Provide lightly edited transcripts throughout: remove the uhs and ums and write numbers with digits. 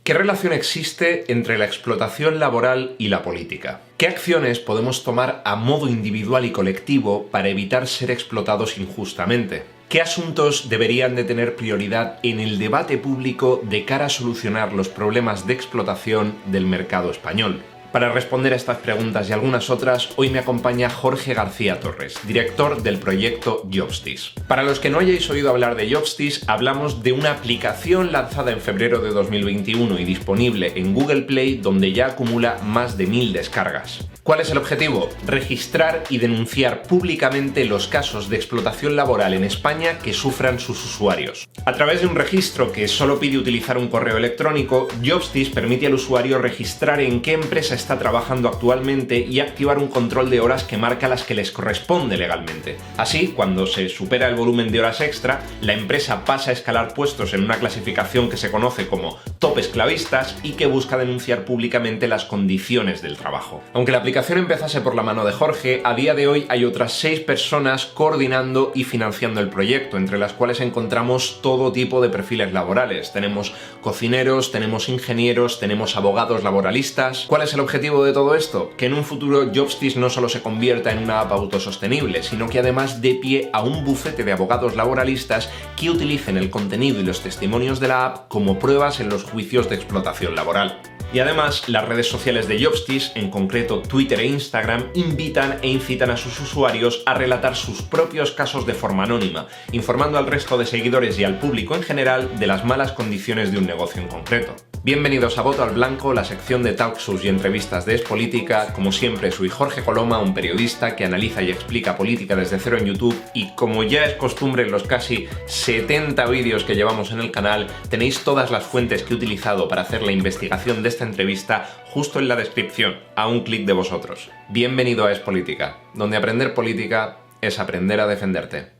¿Qué relación existe entre la explotación laboral y la política? ¿Qué acciones podemos tomar a modo individual y colectivo para evitar ser explotados injustamente? ¿Qué asuntos deberían de tener prioridad en el debate público de cara a solucionar los problemas de explotación del mercado español? Para responder a estas preguntas y algunas otras, hoy me acompaña Jorge García Torres, director del proyecto Jobstice. Para los que no hayáis oído hablar de Jobstice, hablamos de una aplicación lanzada en febrero de 2021 y disponible en Google Play, donde ya acumula más de 1000 descargas. ¿Cuál es el objetivo? Registrar y denunciar públicamente los casos de explotación laboral en España que sufran sus usuarios. A través de un registro que solo pide utilizar un correo electrónico, Jobstice permite al usuario registrar en qué empresa está trabajando actualmente y activar un control de horas que marca las que les corresponde legalmente. Así, cuando se supera el volumen de horas extra, la empresa pasa a escalar puestos en una clasificación que se conoce como top esclavistas y que busca denunciar públicamente las condiciones del trabajo. Aunque la aplicación empezase por la mano de Jorge, a día de hoy hay otras 6 personas coordinando y financiando el proyecto, entre las cuales encontramos todo tipo de perfiles laborales. Tenemos cocineros, tenemos ingenieros, tenemos abogados laboralistas. ¿Cuál es el objetivo de todo esto? Que en un futuro Jobstice no solo se convierta en una app autosostenible, sino que además dé pie a un bufete de abogados laboralistas que utilicen el contenido y los testimonios de la app como pruebas en los juicios de explotación laboral. Y además, las redes sociales de Jobstice, en concreto Twitter e Instagram, invitan e incitan a sus usuarios a relatar sus propios casos de forma anónima, informando al resto de seguidores y al público en general de las malas condiciones de un negocio en concreto. Bienvenidos a Voto al Blanco, la sección de talkshows y entrevistas de Es Política. Como siempre, soy Jorge Coloma, un periodista que analiza y explica política desde cero en YouTube, y como ya es costumbre en los casi 70 vídeos que llevamos en el canal, tenéis todas las fuentes que he utilizado para hacer la investigación de esta entrevista justo en la descripción, a un clic de vosotros. Bienvenido a Es Política, donde aprender política es aprender a defenderte.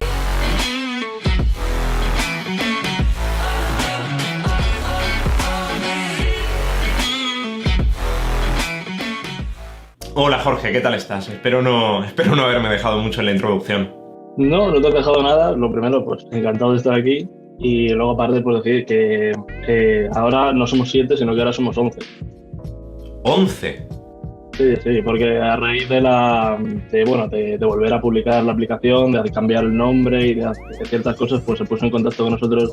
Hola Jorge, ¿qué tal estás? Espero no haberme dejado mucho en la introducción. No te has dejado nada. Lo primero, pues encantado de estar aquí. Y luego aparte, pues decir que ahora no somos 7, sino que ahora somos 11. ¿11? Sí, porque a raíz de volver a publicar la aplicación, de cambiar el nombre y de ciertas cosas, pues se puso en contacto con nosotros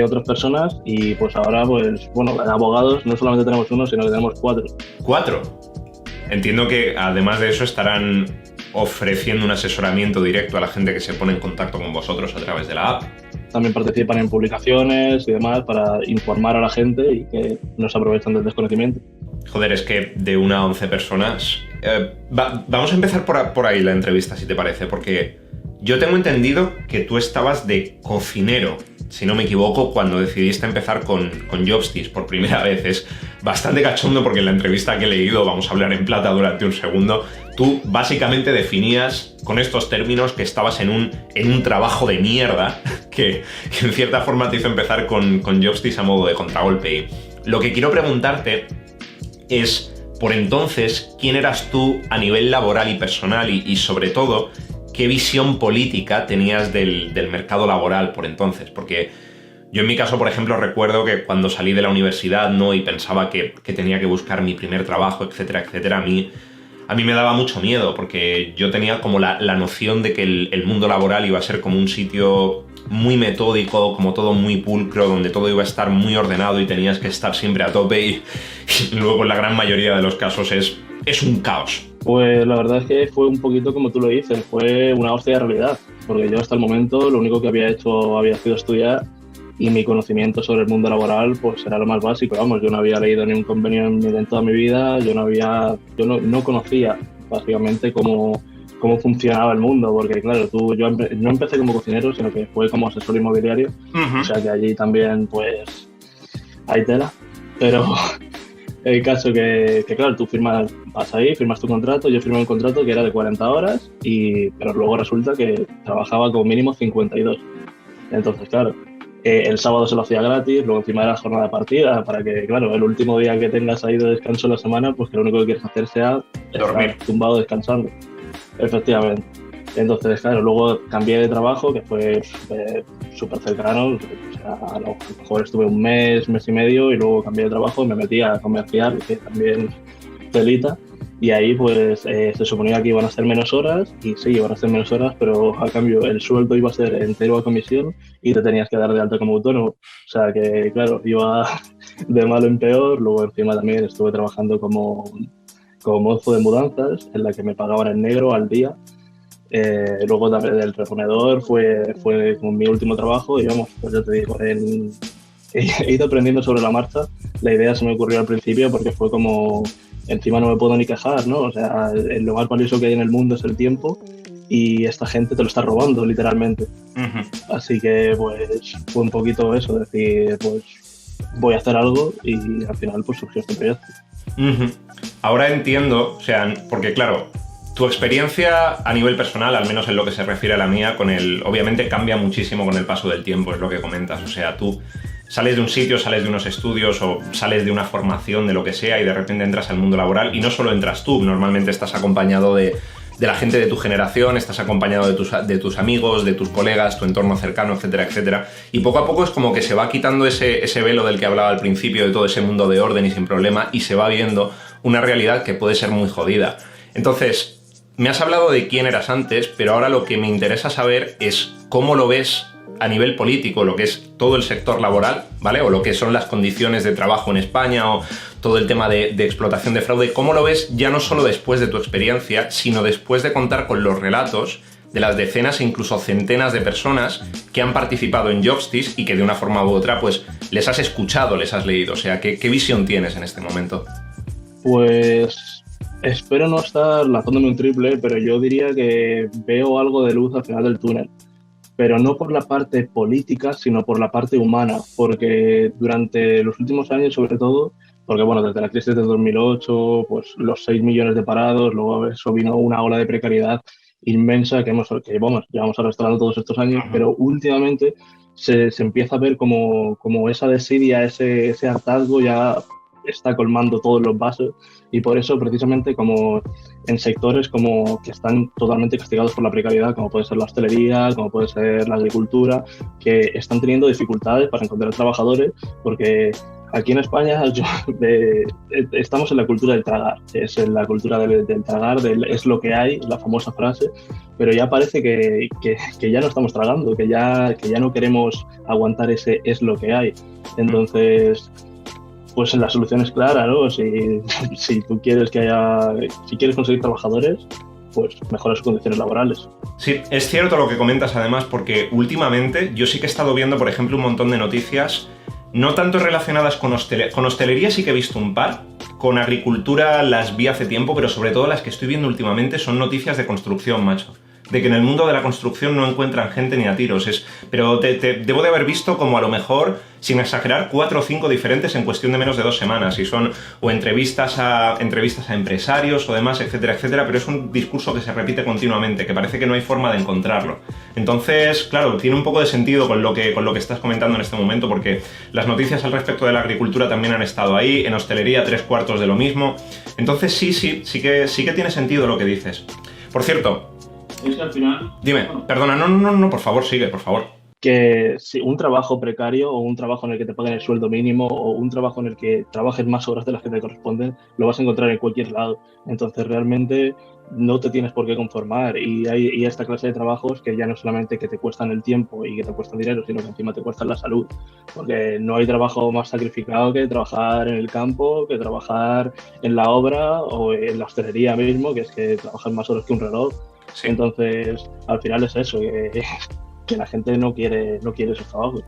otras personas, y pues ahora, pues bueno, abogados no solamente tenemos uno, sino que tenemos 4. ¿4? Entiendo que además de eso estarán ofreciendo un asesoramiento directo a la gente que se pone en contacto con vosotros a través de la app. También participan en publicaciones y demás para informar a la gente y que no se aprovechan del desconocimiento. Joder, es que de 1 a 11 personas... vamos a empezar por ahí la entrevista, si te parece, porque yo tengo entendido que tú estabas de cocinero, si no me equivoco, cuando decidiste empezar con Jobstice por primera vez. Es bastante cachondo porque en la entrevista que he leído, vamos a hablar en plata durante un segundo, tú básicamente definías con estos términos que estabas en un trabajo de mierda que en cierta forma te hizo empezar con Jobstice a modo de contragolpe. Y lo que quiero preguntarte es, por entonces, ¿quién eras tú a nivel laboral y personal? Y sobre todo, ¿qué visión política tenías del mercado laboral por entonces? Porque yo en mi caso, por ejemplo, recuerdo que cuando salí de la universidad, ¿no?, y pensaba que tenía que buscar mi primer trabajo, etcétera, etcétera, a mí me daba mucho miedo, porque yo tenía como la noción de que el mundo laboral iba a ser como un sitio muy metódico, como todo muy pulcro, donde todo iba a estar muy ordenado y tenías que estar siempre a tope, y luego en la gran mayoría de los casos es un caos. Pues la verdad es que fue un poquito como tú lo dices, fue una hostia de realidad, porque yo hasta el momento lo único que había hecho había sido estudiar, y mi conocimiento sobre el mundo laboral pues era lo más básico. Vamos, yo no había leído ni un convenio en toda mi vida, yo no conocía básicamente cómo funcionaba el mundo, porque claro, yo no empecé como cocinero, sino que fue como asesor inmobiliario. Uh-huh. O sea que allí también pues hay tela, pero el caso que claro, tú vas ahí, firmas tu contrato, yo firmé un contrato que era de 40 horas, pero luego resulta que trabajaba como mínimo 52. Entonces, claro, el sábado se lo hacía gratis, luego encima era jornada partida, para que, claro, el último día que tengas ahí de descanso en la semana, pues que lo único que quieres hacer sea dormir estar tumbado descansando. Efectivamente. Entonces, claro, luego cambié de trabajo, que fue súper cercano, o sea, a lo mejor estuve un mes y medio y luego cambié de trabajo y me metí a comercial, que también telita, y ahí pues se suponía que iban a ser menos horas, y sí, iban a ser menos horas, pero a cambio el sueldo iba a ser entero a comisión y te tenías que dar de alta como autónomo. O sea que, claro, iba de malo en peor. Luego encima también estuve trabajando como mozo de mudanzas, en la que me pagaban en negro al día. Luego también del reponedor fue como mi último trabajo y vamos, pues ya te digo, he ido aprendiendo sobre la marcha. La idea se me ocurrió al principio porque fue como, encima no me puedo ni quejar, ¿no? O sea, lo más valioso que hay en el mundo es el tiempo y esta gente te lo está robando, literalmente. Uh-huh. Así que pues fue un poquito eso, decir, pues voy a hacer algo y al final pues surgió este proyecto. Uh-huh. Ahora entiendo, o sea, porque claro, tu experiencia a nivel personal, al menos en lo que se refiere a la mía, obviamente cambia muchísimo con el paso del tiempo, es lo que comentas. O sea, tú sales de un sitio, sales de unos estudios o sales de una formación, de lo que sea, y de repente entras al mundo laboral, y no solo entras tú, normalmente estás acompañado de la gente de tu generación, estás acompañado de tus amigos, de tus colegas, tu entorno cercano, etcétera, etcétera. Y poco a poco es como que se va quitando ese velo del que hablaba al principio, de todo ese mundo de orden y sin problema, y se va viendo una realidad que puede ser muy jodida. Entonces, me has hablado de quién eras antes, pero ahora lo que me interesa saber es cómo lo ves a nivel político, lo que es todo el sector laboral, ¿vale? O lo que son las condiciones de trabajo en España o todo el tema de explotación de fraude. ¿Cómo lo ves ya no solo después de tu experiencia, sino después de contar con los relatos de las decenas e incluso centenas de personas que han participado en Jobstice y que de una forma u otra pues les has escuchado, les has leído? O sea, ¿qué visión tienes en este momento? Pues espero no estar lanzándome un triple, pero yo diría que veo algo de luz al final del túnel. Pero no por la parte política, sino por la parte humana, porque durante los últimos años, sobre todo, porque bueno, desde la crisis de 2008, pues los 6 millones de parados, luego eso vino una ola de precariedad inmensa que llevamos arrastrando todos estos años, pero últimamente se empieza a ver como esa desidia, ese hartazgo ya está colmando todos los vasos, y por eso precisamente como en sectores como que están totalmente castigados por la precariedad, como puede ser la hostelería, como puede ser la agricultura, que están teniendo dificultades para encontrar trabajadores, porque aquí en España estamos en la cultura del tragar, es la cultura del tragar, es lo que hay, la famosa frase, pero ya parece que ya no estamos tragando, que ya no queremos aguantar ese es lo que hay. Entonces, pues la solución es clara, ¿no? Si tú quieres si quieres conseguir trabajadores, pues mejora sus condiciones laborales. Sí, es cierto lo que comentas además, porque últimamente yo sí que he estado viendo, por ejemplo, un montón de noticias, no tanto relacionadas con hostelería. Con hostelería sí que he visto un par, con agricultura las vi hace tiempo, pero sobre todo las que estoy viendo últimamente son noticias de construcción, macho. De que en el mundo de la construcción no encuentran gente ni a tiros. Pero debo de haber visto como a lo mejor, sin exagerar, 4 o 5 diferentes en cuestión de menos de 2 semanas. Y son o entrevistas a empresarios o demás, etcétera, etcétera. Pero es un discurso que se repite continuamente, que parece que no hay forma de encontrarlo. Entonces, claro, tiene un poco de sentido con lo que estás comentando en este momento, porque las noticias al respecto de la agricultura también han estado ahí, en hostelería 3/4 de lo mismo. Entonces sí que tiene sentido lo que dices. Por cierto, es que al final... Dime, perdona, no, por favor, sigue, por favor. Que si un trabajo precario o un trabajo en el que te paguen el sueldo mínimo o un trabajo en el que trabajes más horas de las que te corresponden, lo vas a encontrar en cualquier lado. Entonces realmente no te tienes por qué conformar, y esta clase de trabajos que ya no solamente que te cuestan el tiempo y que te cuestan dinero, sino que encima te cuestan la salud, porque no hay trabajo más sacrificado que trabajar en el campo, que trabajar en la obra o en la hostelería mismo, que es que trabajas más horas que un reloj. Sí. Entonces, al final es eso, que la gente no quiere esos trabajos.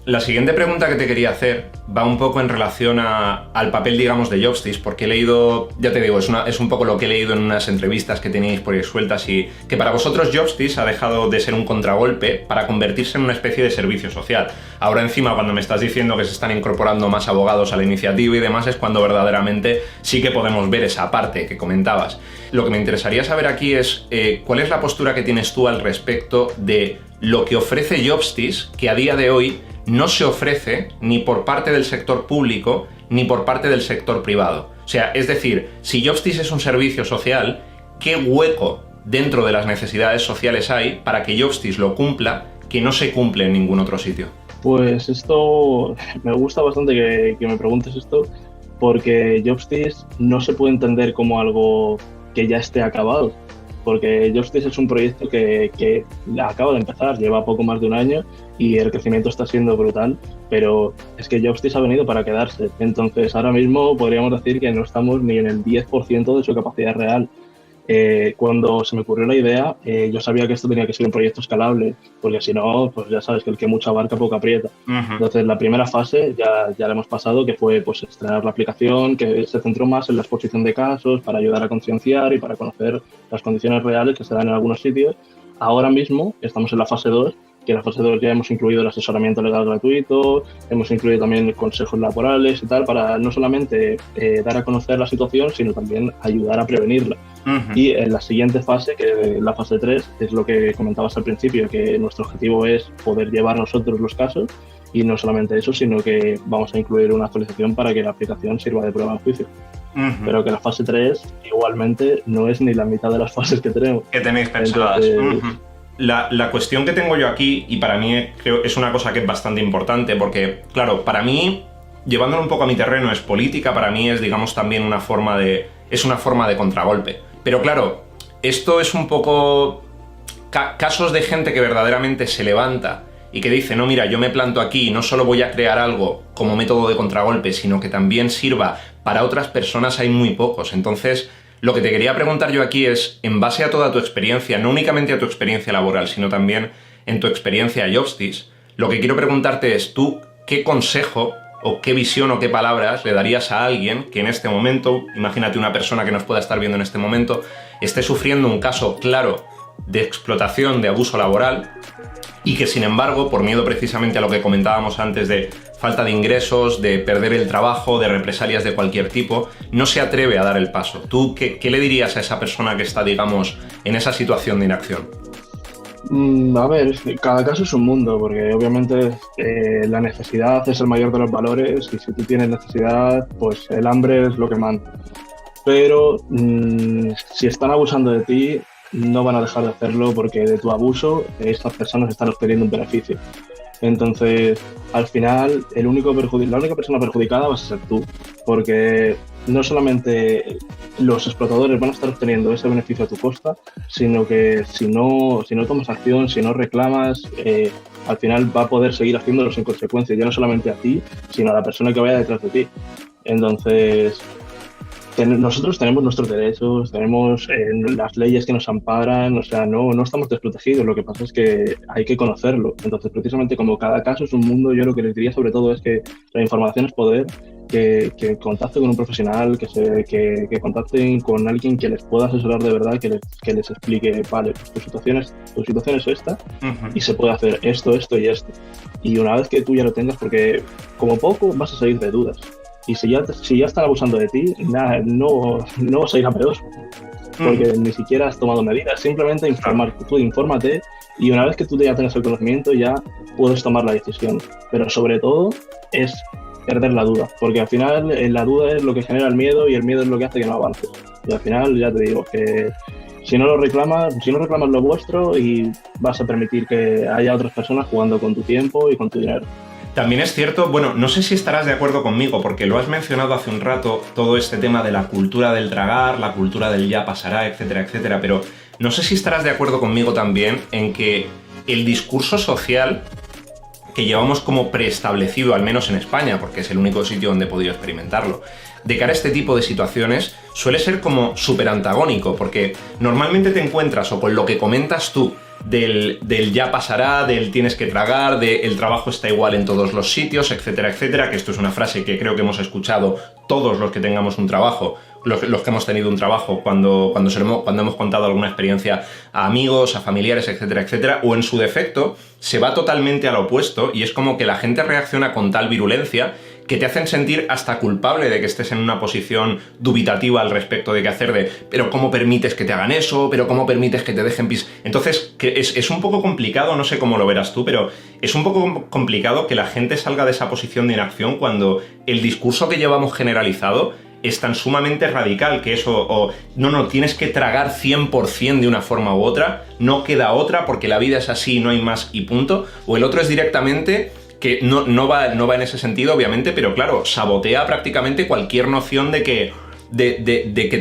La siguiente pregunta que te quería hacer va un poco en relación al papel, digamos, de Jobstice, porque he leído, ya te digo, es un poco lo que he leído en unas entrevistas que teníais por ahí sueltas, y que para vosotros Jobstice ha dejado de ser un contragolpe para convertirse en una especie de servicio social. Ahora encima, cuando me estás diciendo que se están incorporando más abogados a la iniciativa y demás, es cuando verdaderamente sí que podemos ver esa parte que comentabas. Lo que me interesaría saber aquí es cuál es la postura que tienes tú al respecto de lo que ofrece Jobstice, que a día de hoy no se ofrece ni por parte del sector público ni por parte del sector privado. O sea, es decir, si Jobstice es un servicio social, ¿qué hueco dentro de las necesidades sociales hay para que Jobstis lo cumpla que no se cumple en ningún otro sitio? Pues esto, me gusta bastante que me preguntes esto, porque Jobstis no se puede entender como algo que ya esté acabado, porque Jobstis es un proyecto que acaba de empezar, lleva poco más de un año y el crecimiento está siendo brutal, pero es que Jobstis ha venido para quedarse. Entonces ahora mismo podríamos decir que no estamos ni en el 10% de su capacidad real. Cuando se me ocurrió la idea, yo sabía que esto tenía que ser un proyecto escalable, porque si no, pues ya sabes que el que mucho abarca poco aprieta. Entonces la primera fase ya la hemos pasado, que fue pues estrenar la aplicación, que se centró más en la exposición de casos para ayudar a concienciar y para conocer las condiciones reales que se dan en algunos sitios. Ahora mismo estamos en la fase 2, que en la fase 2 ya hemos incluido el asesoramiento legal gratuito, hemos incluido también consejos laborales y tal, para no solamente dar a conocer la situación, sino también ayudar a prevenirla. Y en la siguiente fase, que es la fase 3, es lo que comentabas al principio, que nuestro objetivo es poder llevar nosotros los casos, y no solamente eso, sino que vamos a incluir una actualización para que la aplicación sirva de prueba en juicio. Pero que la fase 3 igualmente no es ni la mitad de las fases que tenemos. Que tenéis pensadas. La cuestión que tengo yo aquí, y para mí creo es una cosa que es bastante importante, porque, claro, para mí, llevándolo un poco a mi terreno, es política, para mí es, digamos, también una forma de contragolpe. Pero claro, esto es un poco casos de gente que verdaderamente se levanta y que dice, no, mira, yo me planto aquí y no solo voy a crear algo como método de contragolpe, sino que también sirva para otras personas, hay muy pocos. Entonces, lo que te quería preguntar yo aquí es, en base a toda tu experiencia, no únicamente a tu experiencia laboral, sino también en tu experiencia a Jobstis, lo que quiero preguntarte es, tú, ¿qué consejo o qué visión o qué palabras le darías a alguien que en este momento, imagínate una persona que nos pueda estar viendo en este momento, esté sufriendo un caso claro de explotación, de abuso laboral, y que sin embargo, por miedo precisamente a lo que comentábamos antes de falta de ingresos, de perder el trabajo, de represalias de cualquier tipo, no se atreve a dar el paso? ¿Tú qué le dirías a esa persona que está, digamos, en esa situación de inacción? A ver, cada caso es un mundo, porque obviamente la necesidad es el mayor de los valores, y si tú tienes necesidad, pues el hambre es lo que manda. Pero si están abusando de ti, no van a dejar de hacerlo, porque de tu abuso estas personas están obteniendo un beneficio. Entonces, al final, la única persona perjudicada vas a ser tú, porque no solamente los explotadores van a estar obteniendo ese beneficio a tu costa, sino que si no tomas acción, si no reclamas, al final va a poder seguir haciéndolo sin consecuencias, ya no solamente a ti, sino a la persona que vaya detrás de ti. Entonces, nosotros tenemos nuestros derechos, tenemos las leyes que nos amparan, o sea, no estamos desprotegidos, lo que pasa es que hay que conocerlo. Entonces, precisamente como cada caso es un mundo, yo lo que les diría sobre todo es que la información es poder, que contacten con un profesional, que contacten con alguien que les pueda asesorar de verdad, que les explique, vale, tu situación es esta, y se puede hacer esto, esto y esto. Y una vez que tú ya lo tengas, porque como poco vas a salir de dudas. Y si ya están abusando de ti, no vas a ir a peor, porque ni siquiera has tomado medidas. Simplemente tú infórmate, y una vez que tú ya tengas el conocimiento, ya puedes tomar la decisión. Pero sobre todo es perder la duda, porque al final la duda es lo que genera el miedo, y el miedo es lo que hace que no avances. Y al final ya te digo que si no reclamas lo vuestro, y vas a permitir que haya otras personas jugando con tu tiempo y con tu dinero. También es cierto, bueno, no sé si estarás de acuerdo conmigo, porque lo has mencionado hace un rato, todo este tema de la cultura del tragar, la cultura del ya pasará, etcétera, etcétera, pero no sé si estarás de acuerdo conmigo también en que el discurso social que llevamos como preestablecido, al menos en España, porque es el único sitio donde he podido experimentarlo, de cara a este tipo de situaciones, suele ser como súper antagónico, porque normalmente te encuentras, o con lo que comentas tú, del ya pasará, del tienes que tragar, del trabajo está igual en todos los sitios, etcétera, etcétera, que esto es una frase que creo que hemos escuchado todos los que tengamos un trabajo, los que hemos tenido un trabajo, cuando hemos contado alguna experiencia a amigos, a familiares, etcétera, etcétera, o en su defecto se va totalmente al opuesto, y es como que la gente reacciona con tal virulencia que te hacen sentir hasta culpable de que estés en una posición dubitativa al respecto de qué hacer, pero ¿cómo permites que te hagan eso? ¿Pero cómo permites que te dejen pis? Entonces, que es un poco complicado, no sé cómo lo verás tú, pero es un poco complicado que la gente salga de esa posición de inacción cuando el discurso que llevamos generalizado es tan sumamente radical que eso, no, tienes que tragar 100% de una forma u otra, no queda otra porque la vida es así, no hay más y punto, o el otro es directamente que no va en ese sentido, obviamente, pero claro, sabotea prácticamente cualquier noción de que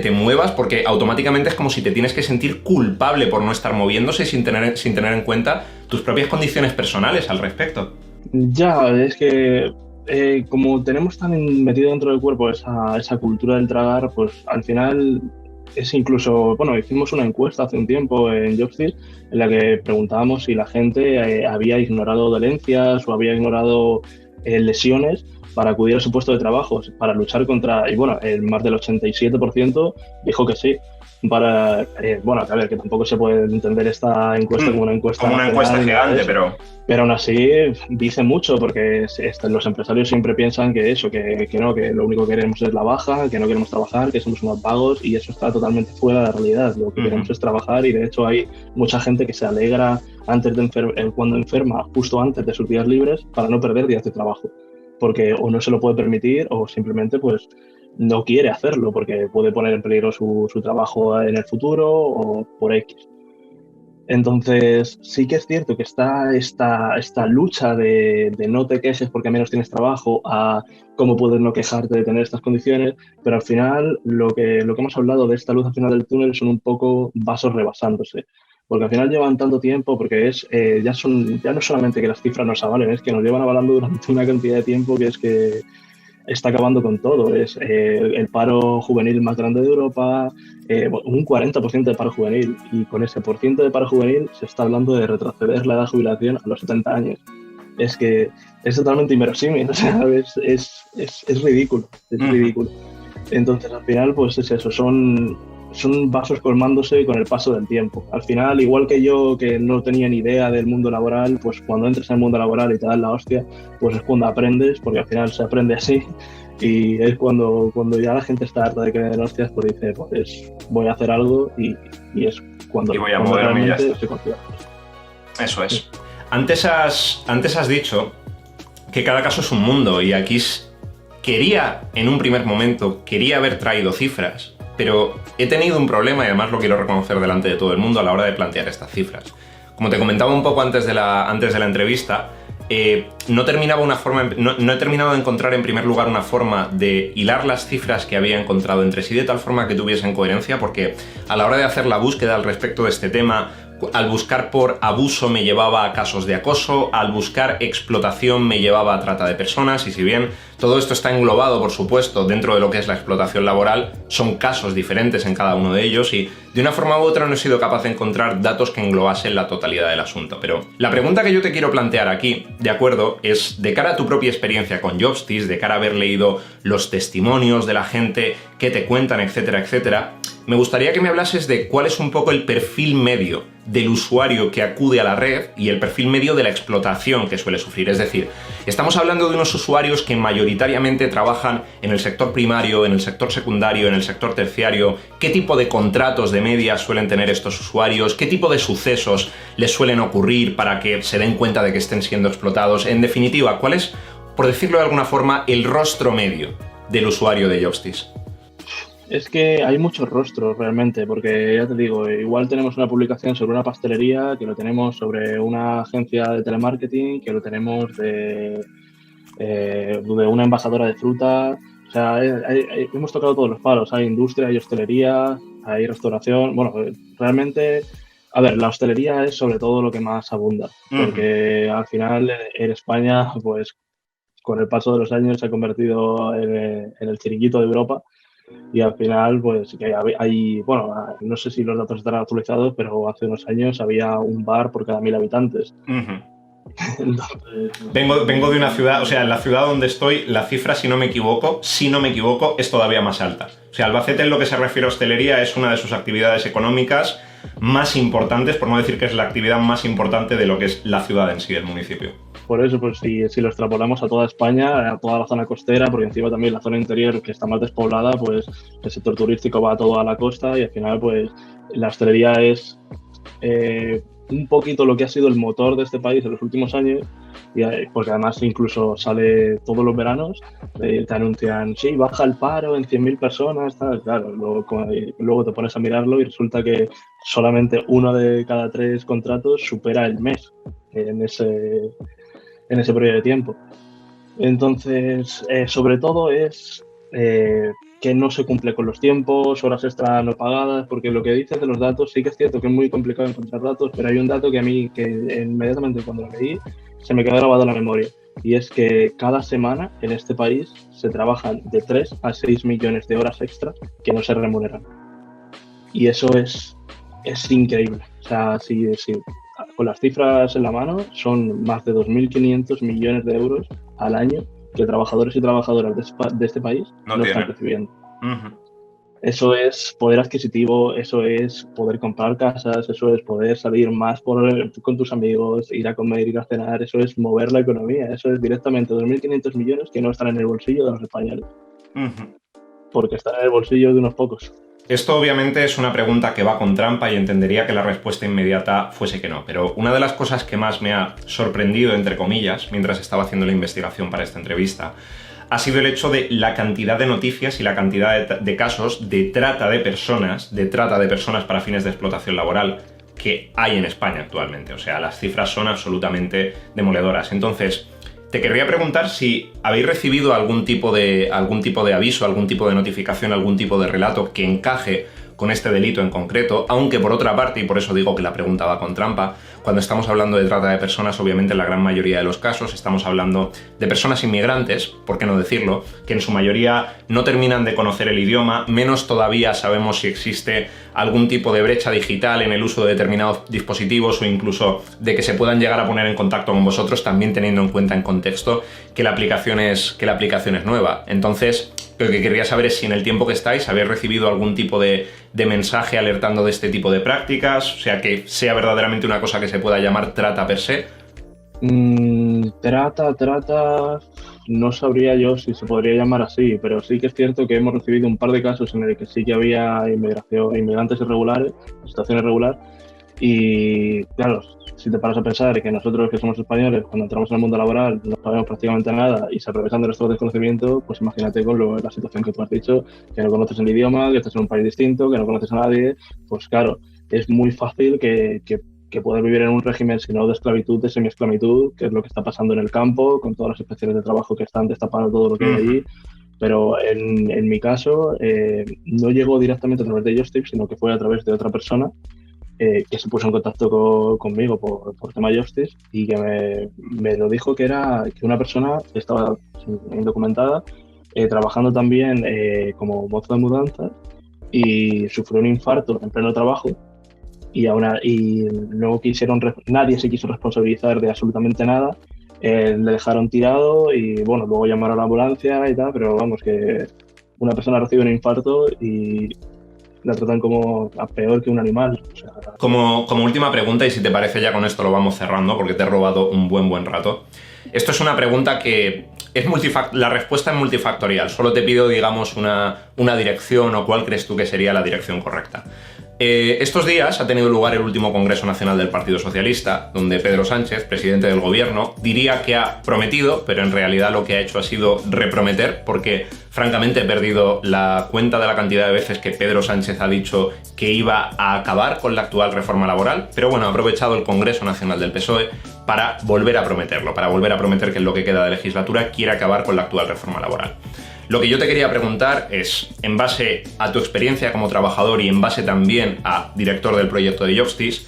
te muevas, porque automáticamente es como si te tienes que sentir culpable por no estar moviéndose sin tener en cuenta tus propias condiciones personales al respecto. Ya, es que como tenemos tan metido dentro del cuerpo esa cultura del tragar, pues al final es incluso, bueno, hicimos una encuesta hace un tiempo en Jobstick en la que preguntábamos si la gente había ignorado dolencias o había ignorado lesiones para acudir a su puesto de trabajo, para luchar contra, y bueno, más del 87% dijo que sí. Bueno, a ver, que tampoco se puede entender esta encuesta como una encuesta. Como una encuesta gigante, pero aún así dice mucho, porque los empresarios siempre piensan que eso, que no, que lo único que queremos es la baja, que no queremos trabajar, que somos unos vagos, y eso está totalmente fuera de la realidad. Lo que queremos es trabajar, y de hecho hay mucha gente que se alegra antes de cuando enferma, justo antes de sus días libres, para no perder días de trabajo, porque o no se lo puede permitir o simplemente pues no quiere hacerlo porque puede poner en peligro su trabajo en el futuro o por X. Entonces, sí que es cierto que está esta lucha de no te quejes porque al menos tienes trabajo, a cómo puedes no quejarte de tener estas condiciones, pero al final lo que hemos hablado de esta luz al final del túnel son un poco vasos rebasándose, porque al final llevan tanto tiempo, porque ya no solamente que las cifras nos avalen, es que nos llevan avalando durante una cantidad de tiempo que es que está acabando con todo. Es el paro juvenil más grande de Europa, un 40% de paro juvenil, y con ese por ciento de paro juvenil se está hablando de retroceder la edad de jubilación a los 70 años. Es que es totalmente inverosímil, o sea, es ridículo, es ridículo. Entonces, al final, pues es eso, son vasos colmándose con el paso del tiempo. Al final, igual que yo, que no tenía ni idea del mundo laboral, pues cuando entres en el mundo laboral y te das la hostia, pues es cuando aprendes, porque al final se aprende así, y es cuando ya la gente está harta de que me den hostias, pues dice, pues voy a hacer algo, y es cuando, y voy a moverme, realmente se consigue. Eso es. Antes has dicho que cada caso es un mundo, y aquí en un primer momento, quería haber traído cifras, pero he tenido un problema, y además lo quiero reconocer delante de todo el mundo a la hora de plantear estas cifras. Como te comentaba un poco antes de la entrevista, no he terminado de encontrar en primer lugar una forma de hilar las cifras que había encontrado entre sí de tal forma que tuviesen coherencia, porque a la hora de hacer la búsqueda al respecto de este tema, al buscar por abuso me llevaba a casos de acoso, al buscar explotación me llevaba a trata de personas, y si bien todo esto está englobado, por supuesto, dentro de lo que es la explotación laboral, son casos diferentes en cada uno de ellos, y de una forma u otra no he sido capaz de encontrar datos que englobasen la totalidad del asunto. Pero la pregunta que yo te quiero plantear aquí, de acuerdo, es de cara a tu propia experiencia con Jobstick, de cara a haber leído los testimonios de la gente que te cuentan, etcétera, etcétera, me gustaría que me hablases de cuál es un poco el perfil medio del usuario que acude a la red y el perfil medio de la explotación que suele sufrir. Es decir, estamos hablando de unos usuarios que mayoritariamente trabajan en el sector primario, en el sector secundario, en el sector terciario. ¿Qué tipo de contratos de media suelen tener estos usuarios? ¿Qué tipo de sucesos les suelen ocurrir para que se den cuenta de que estén siendo explotados? En definitiva, ¿cuál es, por decirlo de alguna forma, el rostro medio del usuario de Jobstick? Es que hay muchos rostros realmente, porque ya te digo, igual tenemos una publicación sobre una pastelería, que lo tenemos sobre una agencia de telemarketing, que lo tenemos de una envasadora de fruta. O sea, hemos tocado todos los palos. Hay industria, hay hostelería, hay restauración. Bueno, realmente, a ver, la hostelería es sobre todo lo que más abunda, porque al final en España, pues con el paso de los años se ha convertido en el chiringuito de Europa. Y al final, pues que bueno, no sé si los datos estarán actualizados, pero hace unos años había un bar por cada 1000 habitantes. Entonces, vengo de una ciudad, o sea, en la ciudad donde estoy, la cifra, si no me equivoco, es todavía más alta. O sea, Albacete, en lo que se refiere a hostelería, es una de sus actividades económicas más importantes, por no decir que es la actividad más importante de lo que es la ciudad en sí, el municipio. Por eso, pues si lo extrapolamos a toda España, a toda la zona costera, porque encima también la zona interior, que está más despoblada, pues el sector turístico va todo a la costa, y al final, pues la hostelería es un poquito lo que ha sido el motor de este país en los últimos años, Porque además incluso sale todos los veranos, te anuncian, sí, baja el paro en 100.000 personas, tal. Claro, luego te pones a mirarlo y resulta que solamente uno de cada 3 contratos supera el mes en ese periodo de tiempo. Entonces, sobre todo es que no se cumple con los tiempos, horas extra no pagadas, porque lo que dices de los datos, sí que es cierto que es muy complicado encontrar datos, pero hay un dato que a mí, que inmediatamente cuando lo leí, se me quedó grabado en la memoria, y es que cada semana en este país se trabajan de 3 a 6 millones de horas extra que no se remuneran. Y eso es increíble. O sea, si con las cifras en la mano, son más de 2.500 millones de euros al año que trabajadores y trabajadoras de este país no están recibiendo. Uh-huh. Eso es poder adquisitivo, eso es poder comprar casas, eso es poder salir más con tus amigos, ir a comer, ir a cenar, eso es mover la economía, eso es directamente 2.500 millones que no están en el bolsillo de los españoles. Uh-huh. Porque están en el bolsillo de unos pocos. Esto obviamente es una pregunta que va con trampa y entendería que la respuesta inmediata fuese que no, pero una de las cosas que más me ha sorprendido, entre comillas, mientras estaba haciendo la investigación para esta entrevista, ha sido el hecho de la cantidad de noticias y la cantidad de casos de trata de personas para fines de explotación laboral que hay en España actualmente. O sea, las cifras son absolutamente demoledoras. Entonces, te querría preguntar si habéis recibido algún tipo de aviso, algún tipo de notificación, algún tipo de relato que encaje con este delito en concreto, aunque por otra parte, y por eso digo que la pregunta va con trampa, cuando estamos hablando de trata de personas, obviamente en la gran mayoría de los casos estamos hablando de personas inmigrantes, por qué no decirlo, que en su mayoría no terminan de conocer el idioma, menos todavía sabemos si existe algún tipo de brecha digital en el uso de determinados dispositivos o incluso de que se puedan llegar a poner en contacto con vosotros, también teniendo en cuenta en contexto que la aplicación es nueva. Entonces, lo que querría saber es si en el tiempo que estáis habéis recibido algún tipo de mensaje alertando de este tipo de prácticas, o sea, que sea verdaderamente una cosa que se pueda llamar trata per se. Trata, no sabría yo si se podría llamar así, pero sí que es cierto que hemos recibido un par de casos en el que sí que había inmigrantes irregulares, situación irregular, y claro, si te paras a pensar que nosotros que somos españoles, cuando entramos en el mundo laboral no sabemos prácticamente nada y se aprovechan de nuestro desconocimiento, pues imagínate con la situación que tú has dicho, que no conoces el idioma, que estás en un país distinto, que no conoces a nadie, pues claro, es muy fácil que poder vivir en un régimen, si no de esclavitud, de semi-esclavitud, que es lo que está pasando en el campo, con todas las inspecciones de trabajo que están destapando todo lo que hay allí. Pero en mi caso, no llegó directamente a través de Justip, sino que fue a través de otra persona que se puso en contacto conmigo por tema Justice y que me lo dijo que era que una persona que estaba indocumentada, trabajando también como mozo de mudanzas y sufrió un infarto en pleno trabajo y luego nadie se quiso responsabilizar de absolutamente nada, le dejaron tirado y bueno, luego llamaron a la ambulancia y tal, pero vamos, que una persona recibe un infarto y la tratan como a peor que un animal. O sea, como última pregunta, y si te parece ya con esto lo vamos cerrando porque te he robado un buen rato. Esto es una pregunta que la respuesta es multifactorial. Solo te pido, digamos, una dirección o cuál crees tú que sería la dirección correcta. Estos días ha tenido lugar el último Congreso Nacional del Partido Socialista, donde Pedro Sánchez, presidente del gobierno, diría que ha prometido, pero en realidad lo que ha hecho ha sido reprometer, porque francamente he perdido la cuenta de la cantidad de veces que Pedro Sánchez ha dicho que iba a acabar con la actual reforma laboral, pero bueno, ha aprovechado el Congreso Nacional del PSOE para volver a prometerlo, para volver a prometer que en lo que queda de legislatura quiere acabar con la actual reforma laboral. Lo que yo te quería preguntar es, en base a tu experiencia como trabajador y en base también a director del proyecto de Justice,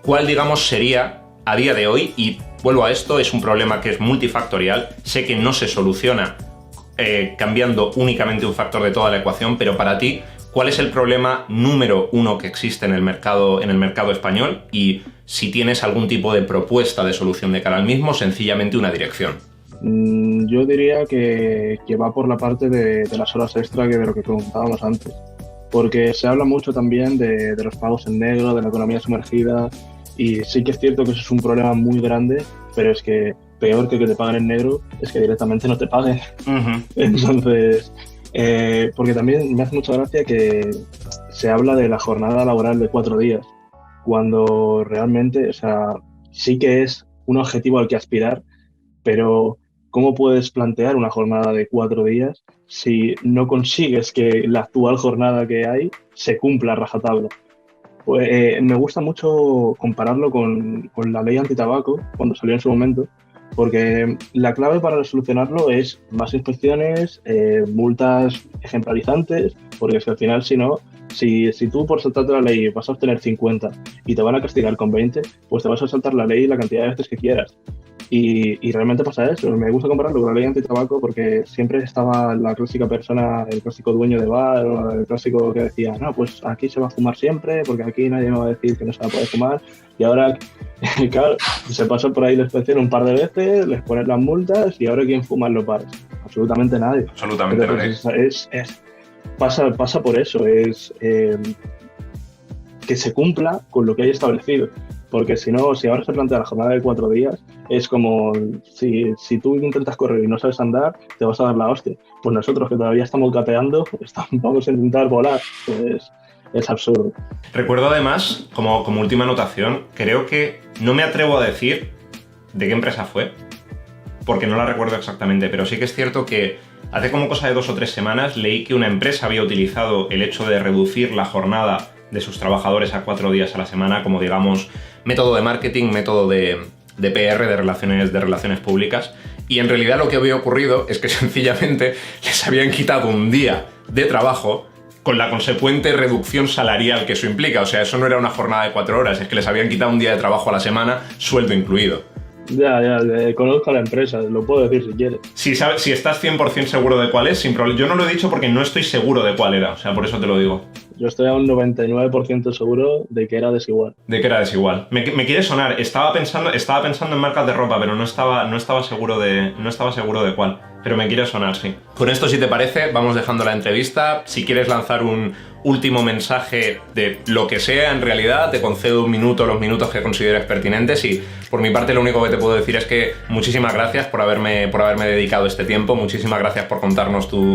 ¿cuál, digamos, sería a día de hoy? Y vuelvo a esto, es un problema que es multifactorial, sé que no se soluciona cambiando únicamente un factor de toda la ecuación, pero para ti, ¿cuál es el problema número uno que existe en el mercado español? Y si tienes algún tipo de propuesta de solución de cara al mismo, sencillamente una dirección. Yo diría que va por la parte de las horas extra que de lo que preguntábamos antes, porque se habla mucho también de los pagos en negro, de la economía sumergida, y sí que es cierto que eso es un problema muy grande, pero es que peor que te paguen en negro es que directamente no te paguen. Uh-huh. Entonces, porque también me hace mucha gracia que se habla de la jornada laboral de 4 días, cuando realmente, o sea, sí que es un objetivo al que aspirar, pero ¿cómo puedes plantear una jornada de 4 días si no consigues que la actual jornada que hay se cumpla a rajatabla? Pues, me gusta mucho compararlo con la ley antitabaco, cuando salió en su momento, porque la clave para solucionarlo es más inspecciones, multas ejemplarizantes, porque si al final, si no, si tú por saltarte la ley vas a obtener 50 y te van a castigar con 20, pues te vas a saltar la ley la cantidad de veces que quieras. Y realmente pasa eso. Me gusta compararlo con la ley antitabaco porque siempre estaba la clásica persona, el clásico dueño de bar, o el clásico que decía, no, pues aquí se va a fumar siempre porque aquí nadie me va a decir que no se va a poder fumar. Y ahora, claro, se pasa por ahí la inspección un par de veces, les ponen las multas y ahora ¿quién fuma en los bares? Absolutamente nadie. Absolutamente nadie. Pasa por eso, es que se cumpla con lo que hay establecido. Porque si no, si ahora se plantea la jornada de 4 días, es como si tú intentas correr y no sabes andar, te vas a dar la hostia. Pues nosotros que todavía estamos gateando, vamos a intentar volar. Pues es absurdo. Recuerdo además, como última anotación, creo que no me atrevo a decir de qué empresa fue, porque no la recuerdo exactamente, pero sí que es cierto que hace como cosa de 2 o 3 semanas leí que una empresa había utilizado el hecho de reducir la jornada de sus trabajadores a 4 días a la semana como, digamos, método de marketing, método de PR, de relaciones públicas, y en realidad lo que había ocurrido es que sencillamente les habían quitado un día de trabajo con la consecuente reducción salarial que eso implica. O sea, eso no era una jornada de 4 horas, es que les habían quitado un día de trabajo a la semana, sueldo incluido. Ya, conozco a la empresa, lo puedo decir si quieres. Si estás 100% seguro de cuál es, sin problema. Yo no lo he dicho porque no estoy seguro de cuál era, o sea, por eso te lo digo. Yo estoy a un 99% seguro de que era desigual. De que era desigual. Me quiere sonar. Estaba pensando en marcas de ropa, pero no estaba seguro de cuál. Pero me quiere sonar, sí. Con esto, si te parece, vamos dejando la entrevista. Si quieres lanzar un último mensaje de lo que sea, en realidad, te concedo un minuto, los minutos que consideres pertinentes, y por mi parte lo único que te puedo decir es que muchísimas gracias por haberme dedicado este tiempo, muchísimas gracias por contarnos tu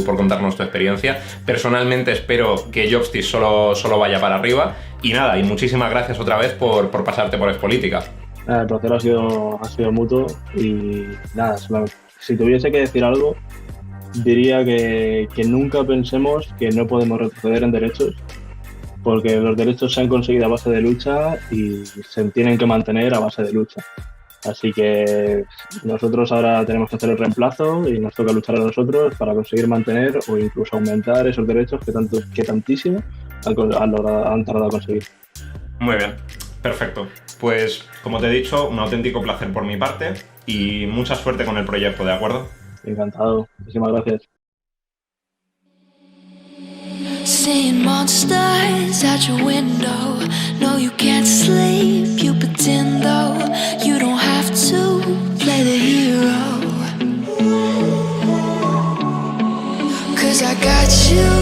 experiencia. Personalmente espero que Jobstiz solo vaya para arriba, y nada, y muchísimas gracias otra vez por pasarte por Expolítica. El placer ha sido mutuo y nada, si tuviese que decir algo, diría que nunca pensemos que no podemos retroceder en derechos, porque los derechos se han conseguido a base de lucha y se tienen que mantener a base de lucha. Así que nosotros ahora tenemos que hacer el reemplazo y nos toca luchar a nosotros para conseguir mantener o incluso aumentar esos derechos que tantísimo han tardado a conseguir. Muy bien, perfecto. Pues, como te he dicho, un auténtico placer por mi parte y mucha suerte con el proyecto, ¿de acuerdo? Encantado, muchísimas gracias. Seeing monsters out your window. No, you can't sleep, you pretend though. You don't have to play the hero. 'Cause I got you.